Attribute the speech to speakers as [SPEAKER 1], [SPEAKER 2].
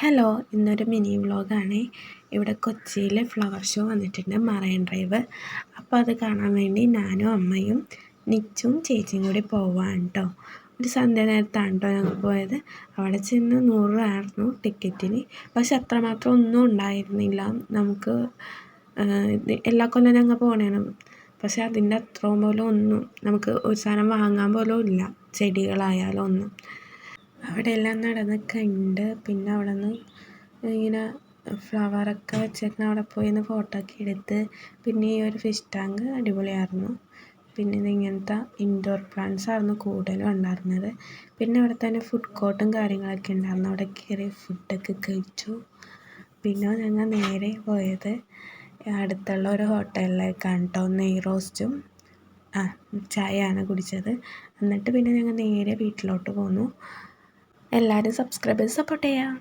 [SPEAKER 1] Hello, ഇന്നൊരു mini വ്ളോഗാണ്. ഇവിടെ കൊച്ചിയിൽ ഫ്ലവർ ഷോ വന്നിട്ടുണ്ട്, മറൈൻ ഡ്രൈവ്. അപ്പോൾ അത് കാണാൻ വേണ്ടി ഞാനും അമ്മയും നിച്ചും ചേച്ചിയും കൂടി പോവാണ് കേട്ടോ. ഒരു സന്ധ്യ നേരത്താണ് കേട്ടോ ഞങ്ങൾ പോയത്. അവിടെ ചെന്ന് 100 രൂപയായിരുന്നു ടിക്കറ്റിന്. പക്ഷെ അത്രമാത്രം ഒന്നും ഉണ്ടായിരുന്നില്ല. നമുക്ക് എല്ലാ കൊല്ലം ഞങ്ങൾ പോകണേണ്, പക്ഷെ അതിൻ്റെ അത്രയും പോലും ഒന്നും നമുക്ക് ഒരു സാധനം വാങ്ങാൻ പോലും ഇല്ല, ചെടികളായാലും ഒന്നും. അവിടെ എല്ലാം നടന്ന് കണ്ട് പിന്നെ അവിടെ നിന്ന് ഇങ്ങനെ ഫ്ലവറൊക്കെ വെച്ചേക്കുന്ന അവിടെ പോയി നിന്ന് ഫോട്ടോ ഒക്കെ എടുത്ത്. പിന്നെ ഈ ഒരു ഫിഷ് ടാങ്ക് അടിപൊളിയായിരുന്നു. പിന്നെ ഇങ്ങനത്തെ ഇൻഡോർ പ്ലാന്റ്സ് ആയിരുന്നു കൂടുതലും ഉണ്ടായിരുന്നത്. പിന്നെ അവിടെ തന്നെ ഫുഡ് കോർട്ടും കാര്യങ്ങളൊക്കെ ഉണ്ടായിരുന്നു. അവിടെ കയറി ഫുഡൊക്കെ കഴിച്ചു. പിന്നെ ഞങ്ങൾ നേരെ പോയത് അടുത്തുള്ള ഒരു ഹോട്ടലിലേക്കാണ് കേട്ടോ. നെയ് റോസ്റ്റും ചായയാണ് കുടിച്ചത്. എന്നിട്ട് പിന്നെ ഞങ്ങൾ നേരെ വീട്ടിലോട്ട് പോന്നു. എല്ലാവരും സബ്സ്ക്രൈബേഴ്സ് സപ്പോർട്ട് ചെയ്യാം.